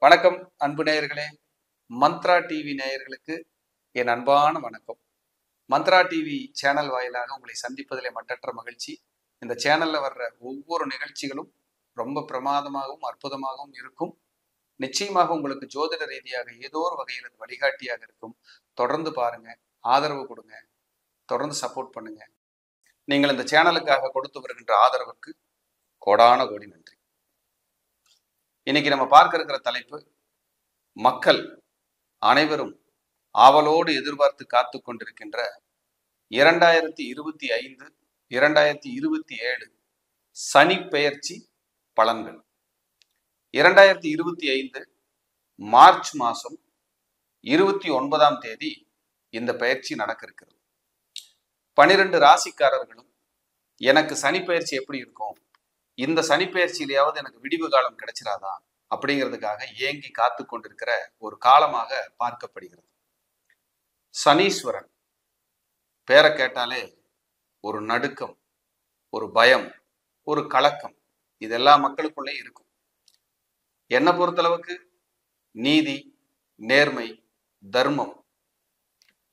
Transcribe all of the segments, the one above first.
வணக்கம் அன்பு நேயர்களே. மந்த்ரா டிவி நேயர்களுக்கு என் அன்பான வணக்கம். மந்த்ரா டிவி சேனல் வாயிலாக உங்களை சந்திப்பதிலே மட்டற்ற மகிழ்ச்சி. இந்த சேனல்ல வர்ற ஒவ்வொரு நிகழ்ச்சிகளும் ரொம்ப பிரமாதமாகவும் அற்புதமாகவும் இருக்கும். நிச்சயமாக உங்களுக்கு ஜோதிட ரீதியாக ஏதோ ஒரு வகையில் அது வழிகாட்டியாக இருக்கும். தொடர்ந்து பாருங்க, ஆதரவு கொடுங்க, தொடர்ந்து சப்போர்ட் பண்ணுங்க. நீங்கள் இந்த சேனலுக்காக கொடுத்து வருகின்ற ஆதரவுக்கு கோடான கோடி நன்றி. இன்னைக்கு நம்ம பார்க்க இருக்கிற தலைப்பு, மக்கள் அனைவரும் ஆவலோடு எதிர்பார்த்து காத்து கொண்டிருக்கின்ற 2025 2027 சனி பெயர்ச்சி பலன்கள். 2025 மார்ச் மாசம் 29ஆம் தேதி இந்த பெயர்ச்சி நடக்க இருக்கிறது. 12 ராசிக்காரர்களும் எனக்கு சனி பெயர்ச்சி எப்படி இருக்கும், இந்த சனி பெயர்ச்சியிலேயாவது எனக்கு விடிவு காலம் கிடைச்சிடாதா அப்படிங்கிறதுக்காக ஏங்கி காத்து கொண்டிருக்கிற ஒரு காலமாக பார்க்கப்படுகிறது. சனீஸ்வரன் பேரை கேட்டாலே ஒரு நடுக்கம், ஒரு பயம், ஒரு கலக்கம், இது எல்லா மக்களுக்குள்ளே இருக்கும். என்னை பொறுத்தளவுக்கு நீதி, நேர்மை, தர்மம்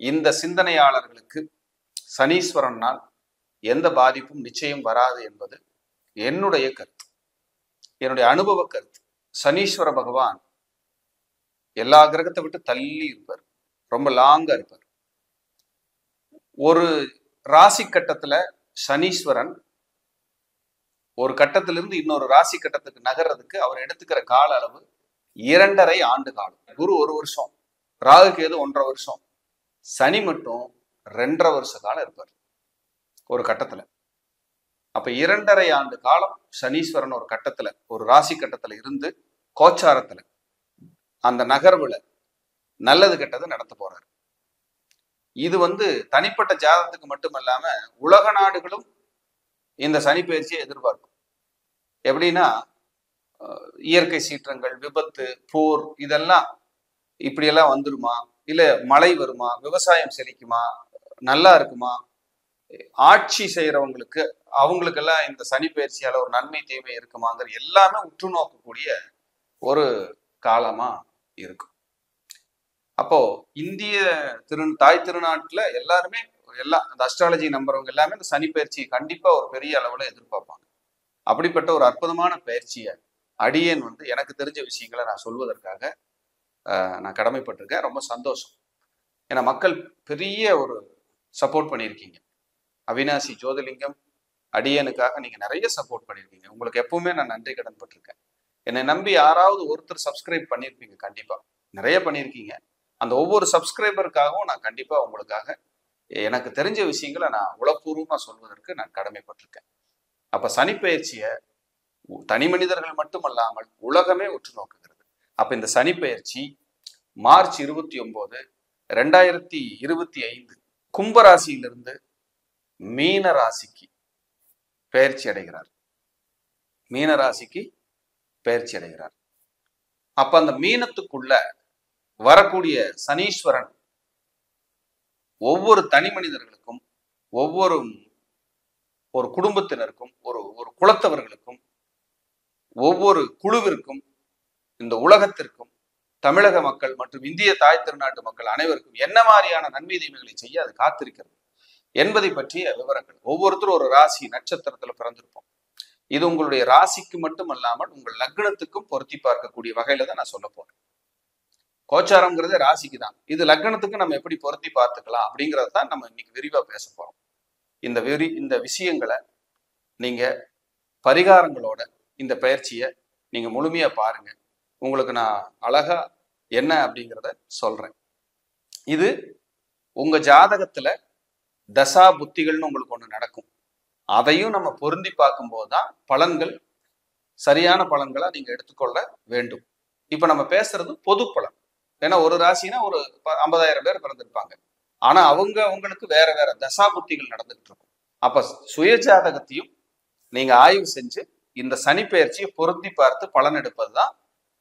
இந்த சிந்தனையாளர்களுக்கு சனீஸ்வரனால் எந்த பாதிப்பும் நிச்சயம் வராது என்பது என்னுடைய கருத்து, என்னுடைய அனுபவ கருத்து. சனீஸ்வர பகவான் எல்லா கிரகத்தை விட்டு தள்ளி இருப்பார், ரொம்ப லாங்கா இருப்பார். ஒரு ராசி கட்டத்துல சனீஸ்வரன் ஒரு கட்டத்திலிருந்து இன்னொரு ராசி கட்டத்துக்கு நகர்றதுக்கு அவர் எடுத்துக்கிற கால அளவு 2.5 ஆண்டு காலம். குரு 1 வருஷம், ராகு கேது 1.5 வருஷம், சனி மட்டும் 2.5 வருஷ காலம் இருப்பார் ஒரு கட்டத்துல. அப்ப 2.5 ஆண்டு காலம் சனீஸ்வரன் ஒரு கட்டத்துல, ஒரு ராசி கட்டத்துல இருந்து கோச்சாரத்துல அந்த நகர்வுல நல்லது கெட்டது நடத்த போறாரு. இது தனிப்பட்ட ஜாதகத்துக்கு மட்டுமல்லாம உலக நாடுகளும் இந்த சனி பயிற்சியை எதிர்பார்க்கும். எப்படின்னா, இயற்கை சீற்றங்கள், விபத்து, போர் இதெல்லாம் இப்படியெல்லாம் வந்துருமா, இல்ல மழை வருமா, விவசாயம் செழிக்குமா, நல்லா இருக்குமா, ஆட்சி செய்யறவங்களுக்கு அவங்களுக்கெல்லாம் இந்த சனி பயிற்சியால ஒரு நன்மை தீமை இருக்குமாங்கிற எல்லாமே உற்று நோக்கக்கூடிய ஒரு காலமா இருக்கும். அப்போ இந்திய தாய் திருநாட்டுல எல்லாருமே அந்த அஸ்ட்ராலஜி நம்புறவங்க எல்லாமே இந்த சனி பயிற்சியை கண்டிப்பா ஒரு பெரிய அளவுல எதிர்பார்ப்பாங்க. அப்படிப்பட்ட ஒரு அற்புதமான பயிற்சியை அடியேன் எனக்கு தெரிஞ்ச விஷயங்களை நான் சொல்வதற்காக நான் கடமைப்பட்டிருக்கேன். ரொம்ப சந்தோஷம். ஏன்னா மக்கள் பெரிய ஒரு சப்போர்ட் பண்ணியிருக்கீங்க. அவினாசி ஜோதிலிங்கம் அடியனுக்காக நீங்க நிறைய சப்போர்ட் பண்ணியிருக்கீங்க. உங்களுக்கு எப்பவுமே நான் நன்றி கடன் பட்டிருக்கேன். என்னை நம்பி யாராவது ஒருத்தர் சப்ஸ்கிரைப் பண்ணியிருப்பீங்க, கண்டிப்பா நிறைய பண்ணியிருக்கீங்க. அந்த ஒவ்வொரு சப்ஸ்கிரைபருக்காகவும் நான் கண்டிப்பா உங்களுக்காக எனக்கு தெரிஞ்ச விஷயங்களை நான் உளப்பூர்வமா சொல்வதற்கு நான் கடமைப்பட்டிருக்கேன். அப்ப சனி பயிற்சியை தனி மனிதர்கள் மட்டுமல்லாமல் உலகமே உற்று நோக்குகிறது. அப்ப இந்த சனி பயிற்சி மார்ச் 29, 2025 கும்பராசியிலிருந்து மீன ராசிக்கு பெயர்ச்சி அடைகிறார். மீன ராசிக்கு பெயர்ச்சி அடைகிறார். அப்ப அந்த மீனத்துக்குள்ள வரக்கூடிய சனீஸ்வரன் ஒவ்வொரு தனி மனிதர்களுக்கும், ஒவ்வொரு ஒரு குடும்பத்தினருக்கும், ஒரு குலத்தவர்களுக்கும், ஒவ்வொரு குழுவிற்கும், இந்த உலகத்திற்கும், தமிழக மக்கள் மற்றும் இந்திய தாய் திருநாட்டு மக்கள் அனைவருக்கும் என்ன மாதிரியான நன்மை தீமைகளை செய்ய அது காத்திருக்கிறது என்பதை பற்றிய விவரங்கள். ஒவ்வொருத்தரும் ஒரு ராசி நட்சத்திரத்துல பிறந்திருப்போம். இது உங்களுடைய ராசிக்கு மட்டும் அல்லாமல் உங்கள் லக்னத்துக்கும் பொருத்தி பார்க்கக்கூடிய வகையில தான் நான் சொல்ல போறேன். கோச்சாரம்ங்கிறது ராசிக்கு தான், இது லக்னத்துக்கு நம்ம எப்படி பொருத்தி பார்த்துக்கலாம் அப்படிங்கறது தான் நம்ம இன்னைக்கு விரிவா பேச போறோம். இந்த விஷயங்களை நீங்க பரிகாரங்களோட இந்த பயிற்சியை நீங்க முழுமையா பாருங்க. உங்களுக்கு நான் அழகா என்ன அப்படிங்கிறத சொல்றேன். இது உங்க ஜாதகத்துல தசா புத்திகள்னு உங்களுக்கு ஒண்ணு நடக்கும். அதையும் நம்ம பொருந்தி பார்க்கும் போதுதான் பலன்கள் சரியான பலன்களா நீங்க எடுத்துக்கொள்ள வேண்டும். இப்ப நம்ம பேசுறது பொது பலன். ஏன்னா ஒரு ராசினா ஒரு 50,000 பேர் பிறந்திருப்பாங்க. ஆனா அவங்களுக்கு வேற வேற தசா புத்திகள் நடந்துகிட்டு இருக்கும். அப்ப சுய ஜாதகத்தையும் நீங்க ஆய்வு செஞ்சு இந்த சனி பெயர்ச்சியை பொருத்தி பார்த்து பலன் எடுப்பதுதான்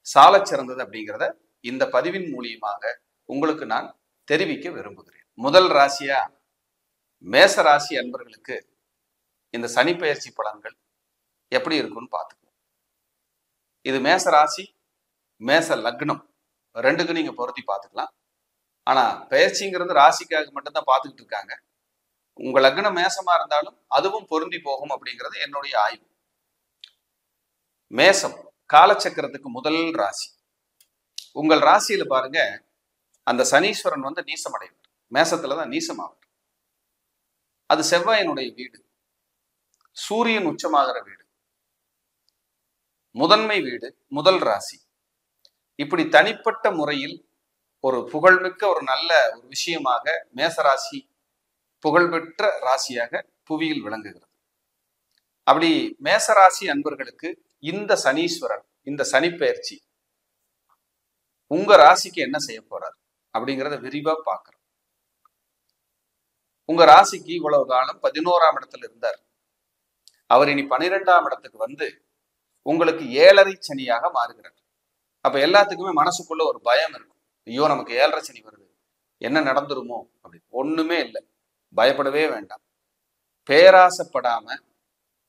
சால சிறந்தது அப்படிங்கிறத இந்த பதிவின் மூலியமாக உங்களுக்கு நான் தெரிவிக்க விரும்புகிறேன். முதல் ராசியா மேச ராசி அன்பர்களுக்கு இந்த சனி பெயர்ச்சி பலன்கள் எப்படி இருக்குன்னு பார்த்துக்குவோம். இது மேச ராசி மேச லக்னம், ரெண்டுக்கும் நீங்க பொருத்தி பார்த்துக்கலாம். ஆனா பெயர்ச்சிங்கிறது ராசிக்காக மட்டும்தான் பார்த்துக்கிட்டு இருக்காங்க. உங்க லக்னம் மேசமா இருந்தாலும் அதுவும் பொருந்தி போகும் அப்படிங்கிறது என்னுடைய ஆய்வு. மேசம் காலச்சக்கரத்துக்கு முதல் ராசி. உங்கள் ராசியில பாருங்க, அந்த சனீஸ்வரன் வந்து நீசமடைவார். மேசத்துலதான் நீசமாவார். அது செவ்வாயினுடைய வீடு, சூரியன் உச்சமாகிற வீடு, முதன்மை வீடு, முதல் ராசி. இப்படி தனிப்பட்ட முறையில் ஒரு புகழ்மிக்க ஒரு நல்ல ஒரு விஷயமாக மேசராசி புகழ்பெற்ற ராசியாக புவியில் விளங்குகிறது. அப்படி மேசராசி அன்பர்களுக்கு இந்த சனீஸ்வரன், இந்த சனிப்பெயர்ச்சி உங்க ராசிக்கு என்ன செய்ய போறார் அப்படிங்கிறத விரிவா பார்க்கிறோம். உங்க ராசிக்கு இவ்வளவு காலம் 11ஆம் இடத்துல இருந்தார். அவர் இனி 12ஆம் இடத்துக்கு வந்து உங்களுக்கு 7.5 சனியாக மாறுகிறார். அப்ப எல்லாத்துக்குமே மனசுக்குள்ள ஒரு பயம் இருக்கும். ஐயோ, நமக்கு 7.5 சனி வருது, என்ன நடந்துருமோ அப்படி. ஒண்ணுமே இல்லை, பயப்படவே வேண்டாம். பேராசப்படாம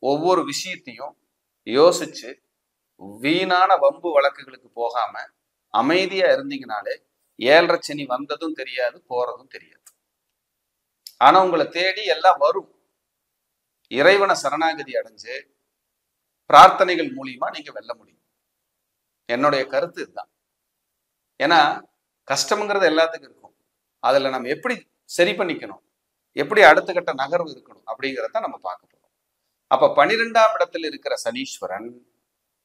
ஒவ்வொரு விஷயத்தையும் யோசிச்சு வீணான வம்பு வழக்குகளுக்கு போகாம அமைதியா இருந்தீங்கனாலே 7.5 சனி வந்ததும் தெரியாது, போறதும் தெரியாது. ஆனா உங்களை தேடி எல்லாம் வரும். இறைவனை சரணாகதி அடைஞ்சு பிரார்த்தனைகள் மூலியமா நீங்க வெல்ல முடியும். என்னுடைய கருத்து இதுதான். ஏன்னா கஷ்டம்ங்கிறது எல்லாத்துக்கும் இருக்கும். அதுல நம்ம எப்படி சரி பண்ணிக்கணும், எப்படி அடுத்த கட்ட நகர்வு இருக்கணும் அப்படிங்கிறத நம்ம பார்க்க போறோம். அப்ப 12ஆம் இடத்துல இருக்கிற சனீஸ்வரன்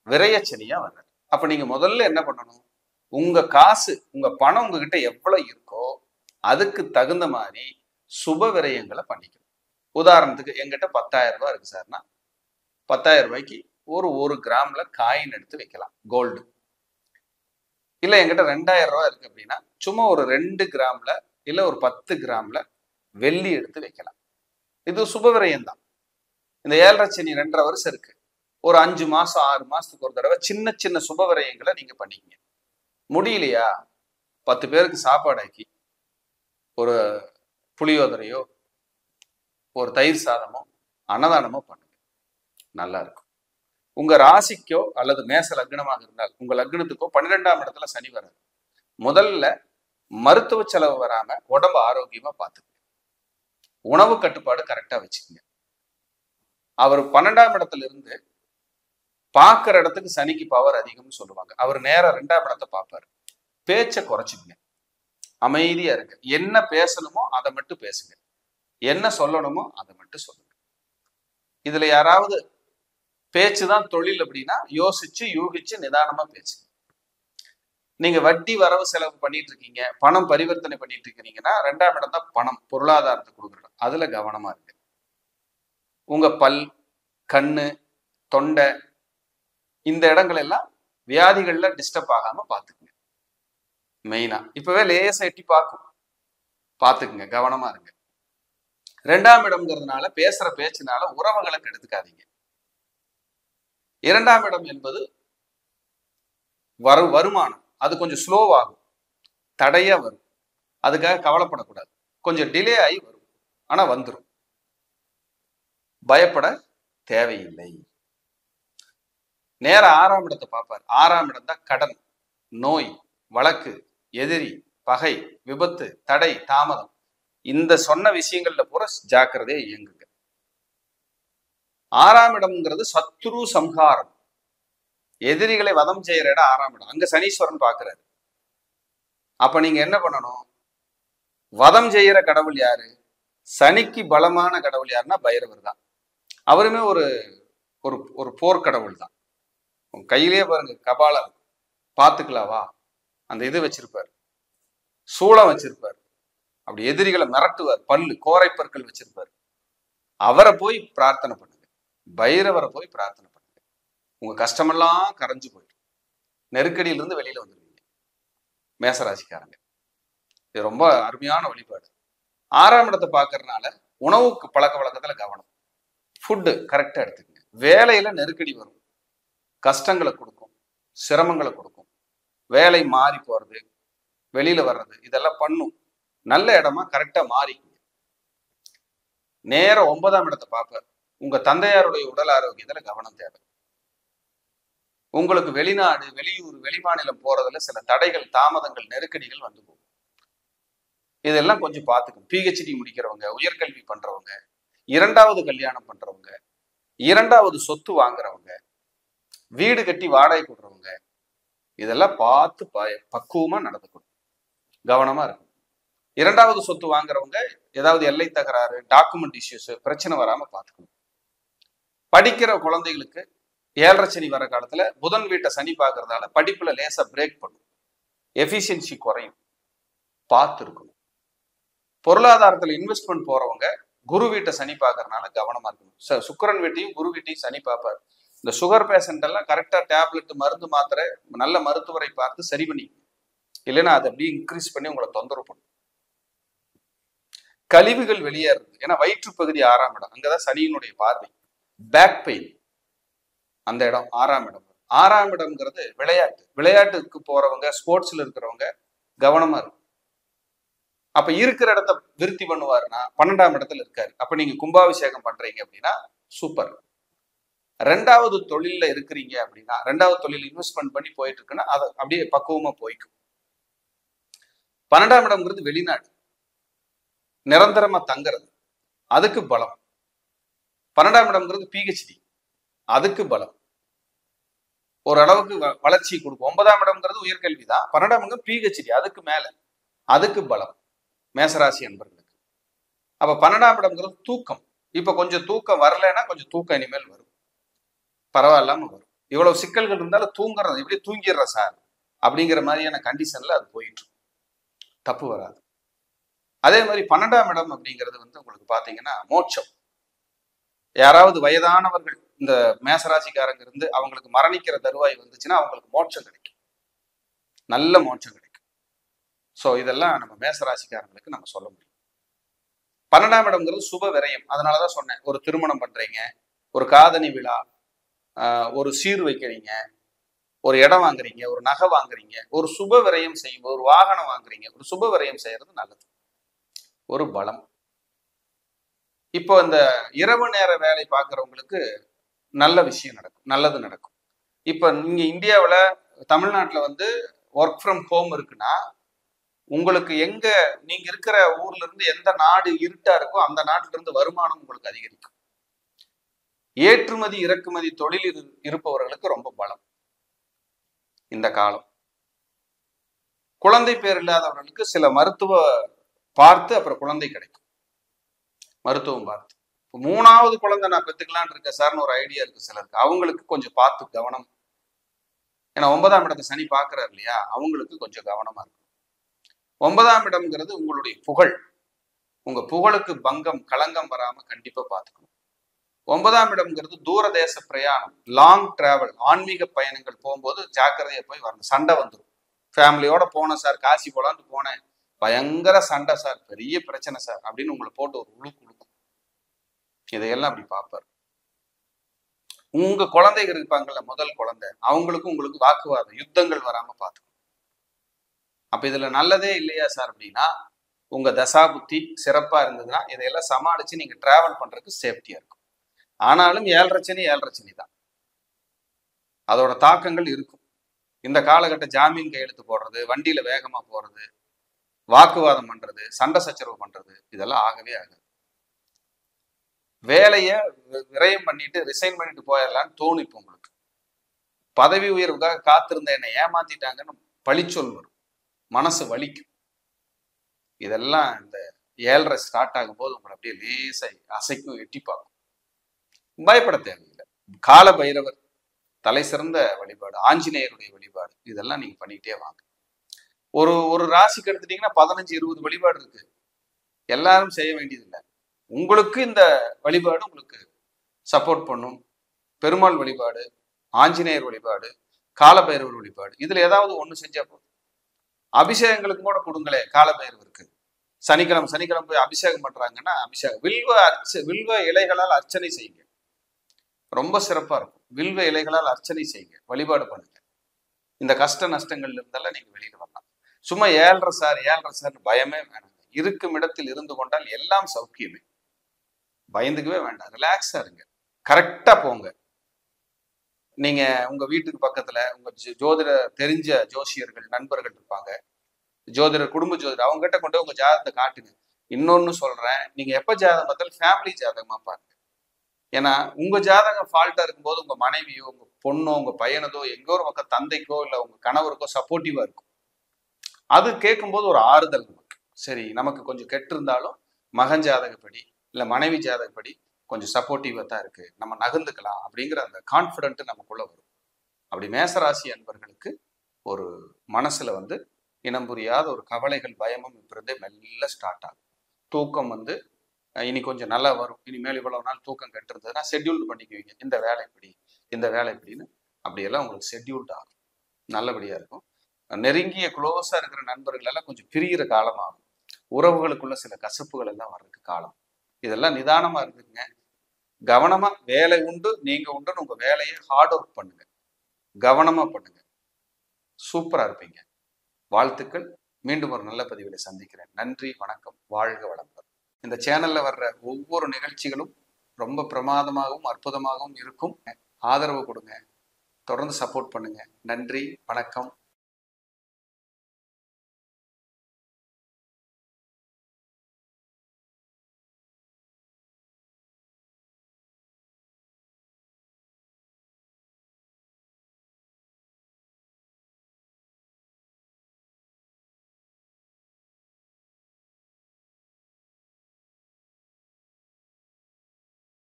விரயச்சனியா வர்றார். அப்ப நீங்க முதல்ல என்ன பண்ணணும், உங்க காசு, உங்க பணம் உங்ககிட்ட எவ்வளவு இருக்கோ அதுக்கு தகுந்த மாதிரி சுப விரயங்களை பண்ணிக்கணும். உதாரணத்துக்கு எங்கிட்ட 10,000 ரூபாய் இருக்கு சார்னா, 10,000 ரூபாய்க்கு ஒரு கிராம்ல காயின் எடுத்து வைக்கலாம், கோல்டு. இல்ல என்கிட்ட 2,000 ரூபாய் இருக்கு அப்படின்னா சும்மா ஒரு 2 கிராம்ல இல்ல ஒரு 10 கிராம்ல வெள்ளி எடுத்து வைக்கலாம். இது சுப விரயம் தான். இந்த 7.5 சனி 2.5 வருஷம் இருக்கு. ஒரு 5 மாசம் 6 மாசத்துக்கு ஒரு தடவை சின்ன சின்ன சுப விரயங்களை நீங்க பண்ணிக்கங்க. முடியலையா, 10 பேருக்கு சாப்பாடு ஆக்கி ஒரு புளியோதரையோ ஒரு தயிர் சாதமோ அன்னதானமோ பண்ணுங்க, நல்லா இருக்கும். உங்க ராசிக்கோ அல்லது மேச லக்னமாக இருந்தால் உங்க லக்னத்துக்கோ 12ஆம் இடத்துல சனி வராது. முதல்ல மருத்துவ செலவு வராம உடம்பு ஆரோக்கியமா பார்த்துக்கங்க. உணவு கட்டுப்பாடு கரெக்டா வச்சுக்கோங்க. அவர் 12ஆம் இடத்துல இருந்து பார்க்கிற இடத்துக்கு சனிக்கு பவர் அதிகம்னு சொல்லுவாங்க. அவர் நேரம் 2ஆம் இடத்தை பார்ப்பாரு. பேச்சை குறைச்சிக்கங்க, அமைதியா இருக்கு. என்ன பேசணுமோ அதை மட்டும் பேசுங்க, என்ன சொல்லணுமோ அதை மட்டும் சொல்லுங்க. இதுல யாராவது பேச்சுதான் தொழில் அப்படின்னா யோசிச்சு யூகிச்சு நிதானமா பேசுங்க. நீங்க வட்டி வரவு செலவு பண்ணிட்டு இருக்கீங்க, பணம் பரிவர்த்தனை பண்ணிட்டு இருக்கிறீங்கன்னா 2ஆம் இடம் தான் பணம், பொருளாதாரத்தை கொடுக்குற. அதுல கவனமா இருக்கு. உங்க பல், கண்ணு, தொண்டை, இந்த இடங்கள் எல்லாம் வியாதிகள்ல டிஸ்டர்ப் ஆகாம பாத்துக்குங்க. மெயினா இப்பவே லேசா எட்டி பாத்துக்குங்க, கவனமா இருங்க. 2ஆம் இடம்ங்கிறதுனால பேசுற பேச்சுனால உறவுகளை கெடுத்துக்காதீங்க. 2ஆம் இடம் என்பது வருமானம், அது கொஞ்சம் ஸ்லோவாகும், தடையா வரும். அதுக்காக கவலைப்படக்கூடாது. கொஞ்சம் டிலே ஆகி வரும், ஆனா வந்துடும். பயப்பட தேவையில்லை. நேர 6ஆம் இடத்தை பார்ப்பார். 6ஆம் இடம் தான் கடன், நோய், வழக்கு, எதிரி, பகை, விபத்து, தடை, தாமதம். இந்த சொன்ன விஷயங்கள்ல பூரா ஜாக்கிரதையா இயங்குங்க. 6ஆம் இடம்ங்கிறது சத்ரு சம்ஹாரம், எதிரிகளை வதம் செய்யற இடம் 6ஆம் இடம். அங்க சனீஸ்வரன் பாக்குறாரு. அப்ப நீங்க என்ன பண்ணணும், வதம் செய்யற கடவுள் யாரு, சனிக்கு பலமான கடவுள் யாருன்னா பைரவர் தான். அவருமே ஒரு ஒரு போர்க்கடவுள் தான். கையிலேயே பாருங்க, கபாலம் பாத்துக்கலாவா, அந்த இது வச்சிருப்பார், சூளம் வச்சிருப்பார், அப்படி எதிரிகளை மிரட்டுவார், பல்லு கோரை பற்கள் வச்சிருப்பார். அவரை போய் பிரார்த்தனை பண்ணுங்க, பைரவரை போய் பிரார்த்தனை பண்ணுங்க. உங்க கஷ்டமெல்லாம் கரைஞ்சு போயிடும், நெருக்கடியிலிருந்து வெளியில வந்துடுவீங்க மேசராசிக்காரங்க. இது ரொம்ப அருமையான வழிபாடு. 6ஆம் இடத்தை பார்க்கறதுனால உணவுக்கு பழக்க வழக்கத்துல கவனம், ஃபுட்டு கரெக்டா எடுத்துக்கங்க. வேலையில நெருக்கடி வரும், கஷ்டங்களை கொடுக்கும், சிரமங்களை கொடுக்கும். வேலை மாறி போறது, வெளியில வர்றது, இதெல்லாம் பண்ணும். நல்ல இடமா கரெக்டா மாறிக்குங்க. நேரம் 9ஆம் இடத்தை பார்ப்பார். உங்க தந்தையாருடைய உடல் ஆரோக்கியத்துல கவனம் தேவை. உங்களுக்கு வெளிநாடு, வெளியூர், வெளிமாநிலம் போறதுல சில தடைகள், தாமதங்கள், நெருக்கடிகள் வந்து போகும். இதெல்லாம் கொஞ்சம் பார்த்துக்கணும். பிஹெச்டி முடிக்கிறவங்க, உயர்கல்வி பண்றவங்க, 2வது கல்யாணம் பண்றவங்க, 2வது சொத்து வாங்குறவங்க, வீடு கட்டி வாடகை கொடுறவங்க, இதெல்லாம் பார்த்து பக்குவமா நடந்துக்கணும். கவனமா இருக்கணும். 2வது சொத்து வாங்குறவங்க ஏதாவது எல்லை தகராறு, டாக்குமெண்ட் இஷ்யூஸ், பிரச்சனை வராம பார்த்துக்கணும். படிக்கிற குழந்தைகளுக்கு 7.5 சனி வர காலத்துல புதன் வீட்டை சனி பார்க்கறதால படிப்புல லேசா பிரேக் பண்ணும், எஃபிஷியன்சி குறையும், பார்த்து இருக்கணும். பொருளாதாரத்துல இன்வெஸ்ட்மெண்ட் போறவங்க குரு வீட்டை சனி பார்க்கறதுனால கவனமா இருக்கணும். சுக்கிரன் வீட்டையும் குரு வீட்டையும் சனி பார்ப்பாரு. இந்த சுகர் பேஷண்ட் எல்லாம் கரெக்டா டேப்லெட், மருந்து, மாத்திரை நல்ல மருத்துவரை பார்த்து சரி பண்ணி, இல்லைன்னா அதை அப்படியே இன்க்ரீஸ் பண்ணி உங்களை தொந்தரவு பண்ணும். கழிவுகள் வெளியேறது, ஏன்னா வயிற்று பகுதி 6ஆம் இடம், அங்கதான் சனியினுடைய பார்வை. பேக் பெயின் அந்த இடம் 6ஆம் இடம். 6ஆம் இடம்ங்கிறது விளையாட்டுக்கு போறவங்க, ஸ்போர்ட்ஸ்ல இருக்கிறவங்க கவனமா இருக்கும். அப்ப இருக்கிற இடத்த விருத்தி பண்ணுவாருன்னா 12ஆம் இடத்துல இருக்காரு. அப்ப நீங்க கும்பாபிஷேகம் பண்றீங்க அப்படின்னா சூப்பர். 2வது தொழில இருக்கிறீங்க அப்படின்னா, 2வது தொழில் இன்வெஸ்ட்மெண்ட் பண்ணி போயிட்டு இருக்குன்னா அதை அப்படியே பக்குவமா போய்க்கும். 12ஆம் இடம்ங்கிறது வெளிநாடு, நிரந்தரமா தங்குறது, அதுக்கு பலம். 12ஆம் இடம்ங்கிறது பிஹெச்டி, அதுக்கு பலம். ஓரளவுக்கு வளர்ச்சி கொடுக்கும். 9ஆம் இடம்ங்கிறது உயர்கல்வி தான். 12ஆம் இடம் பிஹெச்டி, அதுக்கு மேல, அதுக்கு பலம் மேசராசி என்பர்களுக்கு. அப்ப 12ஆம் இடம்ங்கிறது தூக்கம். இப்ப கொஞ்சம் தூக்கம் வரலைன்னா கொஞ்சம் தூக்கம் இனிமேல் வரும், பரவாயில்லாம வரும். இவ்வளவு சிக்கல்கள் இருந்தாலும் தூங்குறது, இப்படி தூங்கிடுற சார் அப்படிங்கிற மாதிரியான கண்டிஷன்ல அது போயிட்டு தப்பு வராது. அதே மாதிரி 12ஆம் இடம் அப்படிங்கிறது உங்களுக்கு பாத்தீங்கன்னா மோட்சம். யாராவது வயதானவர்கள் இந்த மேசராசிக்காரங்க இருந்து அவங்களுக்கு மரணிக்கிற தருவாய் வந்துச்சுன்னா அவங்களுக்கு மோட்சம் கிடைக்கும், நல்ல மோட்சம் கிடைக்கும். சோ இதெல்லாம் நம்ம மேசராசிக்காரங்களுக்கு நம்ம சொல்ல முடியும். 12ஆம் இடம்ங்கிறது சுப விரயம். அதனாலதான் சொன்னேன், ஒரு திருமணம் பண்றீங்க, ஒரு காதணி விழா, ஒரு சீர் வைக்கிறீங்க, ஒரு இடம் வாங்குறீங்க, ஒரு நகை வாங்குறீங்க, ஒரு சுப விரயம் செய்யும், ஒரு வாகனம் வாங்குறீங்க, ஒரு சுப விரயம் செய்யறது நல்லது, ஒரு பலம். இப்போ இந்த இரவு நேர வேலை பார்க்குறவங்களுக்கு நல்ல விஷயம் நடக்கும், நல்லது நடக்கும். இப்போ நீங்க இந்தியாவில், தமிழ்நாட்டில் ஒர்க் ஃப்ரம் ஹோம் இருக்குன்னா, உங்களுக்கு எங்க நீங்க இருக்கிற ஊர்ல இருந்து எந்த நாடு இருட்டா இருக்கோ அந்த நாட்டில இருந்து வருமானம் உங்களுக்கு அதிகரிக்கும். ஏற்றுமதி இறக்குமதி தொழில் இருப்பவர்களுக்கு ரொம்ப பலம் இந்த காலம். குழந்தை பேர் இல்லாதவர்களுக்கு சில மருத்துவ பார்த்து அப்புறம் குழந்தை கிடைக்கும், மருத்துவம் பார்த்து. 3வது குழந்தை நான் பெற்றுக்கலான் இருக்கேன் சார்னு ஒரு ஐடியா இருக்கு சிலருக்கு, அவங்களுக்கு கொஞ்சம் பார்த்து கவனம். ஏன்னா 9ஆம் இடத்தை சனி பார்க்கிறார் இல்லையா, அவங்களுக்கு கொஞ்சம் கவனமா இருக்கும். 9ஆம் இடம்ங்கிறது உங்களுடைய புகழ், உங்க புகழுக்கு பங்கம், களங்கம் வராம கண்டிப்பா பார்த்துக்கணும். 9ஆம் இடம்ங்கிறது தூர தேச பிரயாணம், லாங் டிராவல், ஆன்மீக பயணங்கள் போகும்போது ஜாக்கிரதையா போய் வரணும். சண்டை வந்துடும். ஃபேமிலியோட போனேன் சார், காசி போலான்னு போனேன், பயங்கர சண்டை சார், பெரிய பிரச்சனை சார் அப்படின்னு உங்களை போட்டு ஒரு உழுக்கு உழுக்கும். இதையெல்லாம் அப்படி பார்ப்பார். உங்க குழந்தைகள் இருப்பாங்கல்ல, முதல் குழந்தை, அவங்களுக்கும் உங்களுக்கு வாக்குவாதம், யுத்தங்கள் வராம பார்த்துக்கணும். அப்ப இதுல நல்லதே இல்லையா சார் அப்படின்னா, உங்க தசா புத்தி சிறப்பா இருந்ததுன்னா இதையெல்லாம் சமாளிச்சு நீங்க டிராவல் பண்றதுக்கு சேஃப்டியா இருக்கும். ஆனாலும் 7.5 சனி தான், அதோட தாக்கங்கள் இருக்கும். இந்த காலகட்ட ஜாமீன் கையெழுத்து போடுறது, வண்டியில வேகமா போறது, வாக்குவாதம் பண்றது, சண்டை சச்சரவு பண்றது, இதெல்லாம் ஆகவே ஆகாது. வேலைய விரயம் பண்ணிட்டு ரிசைன் பண்ணிட்டு போயிடலான்னு தோணிப்போம் உங்களுக்கு. பதவி உயர்வுக்காக காத்திருந்த என்னை ஏமாத்திட்டாங்கன்னு பழிச்சொல் வரும், மனசு வலிக்கும். இதெல்லாம் இந்த 7.5 ஸ்டார்ட் ஆகும் போது உங்களை அப்படியே லேசை அசைக்கும், எட்டி பார்க்கும். பயப்பட தேவையில்லை. கால பைரவர் தலை சிறந்த வழிபாடு, ஆஞ்சநேயருடைய வழிபாடு, இதெல்லாம் நீங்க பண்ணிக்கிட்டே வாங்க. ஒரு ராசிக்கு எடுத்துட்டீங்கன்னா 15-20 வழிபாடு இருக்கு, எல்லாரும் செய்ய வேண்டியதில்லை. உங்களுக்கு இந்த வழிபாடு உங்களுக்கு சப்போர்ட் பண்ணும். பெருமாள் வழிபாடு, ஆஞ்சநேயர் வழிபாடு, காலபைரவர் வழிபாடு, இதுல ஏதாவது ஒண்ணு செஞ்சா போதும். அபிஷேகங்களுக்கு கூட கொடுங்களே, காலபைரவருக்கு சனிக்கிழமை போய் அபிஷேகம் பண்றாங்கன்னா அபிஷேகம், வில்வ இலைகளால் அர்ச்சனை செய்யுங்க, ரொம்ப சிறப்பா இருக்கும். வில்வ இலைகளால் அர்ச்சனை செய்யுங்க, வழிபாடு பண்ணுங்க. இந்த கஷ்ட நஷ்டங்கள்ல இருந்தெல்லாம் நீங்க வெளியில வரலாம். சும்மா 7.5 சார் பயமே வேணாம். இருக்கும் இடத்தில் இருந்து கொண்டால் எல்லாம் சௌக்கியமே. பயந்துக்கவே வேண்டாம், ரிலாக்ஸா இருங்க, கரெக்டா போங்க. நீங்க உங்க வீட்டுக்கு பக்கத்துல உங்க ஜோதிட தெரிஞ்ச ஜோசியர்கள் நண்பர்கள் இருப்பாங்க, ஜோதிடர் குடும்ப ஜோதிடர் அவங்க கிட்ட கொண்டு உங்க ஜாதகத்தை காட்டுங்க. இன்னொன்னு சொல்றேன், நீங்க எப்ப ஜாதகம் பார்த்தாலும் ஃபேமிலி ஜாதகமா பாருங்க. ஏன்னா உங்க ஜாதகம் ஃபால்ட்டா இருக்கும்போது உங்க மனைவியோ உங்க பொண்ணோ உங்க பையனதோ எங்கோ ஒரு பக்கம் தந்தைக்கோ இல்ல உங்க கணவருக்கோ சப்போர்ட்டிவா இருக்கும். அது கேட்கும்போது ஒரு ஆறுதல் நமக்கு. சரி நமக்கு கொஞ்சம் கெட்டு இருந்தாலும் மகன் ஜாதகப்படி இல்ல மனைவி ஜாதகப்படி கொஞ்சம் சப்போர்ட்டிவா தான் இருக்கு, நம்ம நகர்ந்துக்கலாம் அப்படிங்கிற அந்த கான்ஃபிடென்ட் நமக்குள்ள வரும். அப்படி மேசராசி அன்பர்களுக்கு ஒரு மனசுல இனம் புரியாத ஒரு கவலைகள் பயமும் இப்ப மெல்ல ஸ்டார்ட் ஆகும். தூக்கம் இனி கொஞ்சம் நல்லா வரும். இனிமேல் இவ்வளவு நாள் தூக்கம் கெட்டு இருந்ததுன்னா ஷெட்யூல்டு பண்ணிக்குவீங்க. இந்த வேலை இப்படி இந்த வேலை இப்படின்னு அப்படியெல்லாம் உங்களுக்கு ஷெட்யூல்டு ஆகும். நல்லபடியா இருக்கும். நெருங்கிய க்ளோஸா இருக்கிற நண்பர்கள் எல்லாம் கொஞ்சம் பிரிகிற காலம் ஆகும். உறவுகளுக்குள்ள சில கசப்புகள் எல்லாம் வர்றதுக்கு காலம். இதெல்லாம் நிதானமா இருக்குங்க. கவனமா வேலை உண்டு நீங்க உண்டுன்னு உங்க வேலையை ஹார்ட் ஒர்க் பண்ணுங்க, கவனமா பண்ணுங்க, சூப்பரா இருப்பீங்க. வாழ்த்துக்கள். மீண்டும் ஒரு நல்ல பதிவில சந்திக்கிறேன். நன்றி, வணக்கம், வாழ்க வளமுடன். இந்த சேனல்ல வர்ற ஒவ்வொரு நிகழ்ச்சிகளும் ரொம்ப பிரமாதமாகவும் அற்புதமாகவும் இருக்கும். ஆதரவு கொடுங்க, தொடர்ந்து சப்போர்ட் பண்ணுங்க. நன்றி, வணக்கம்.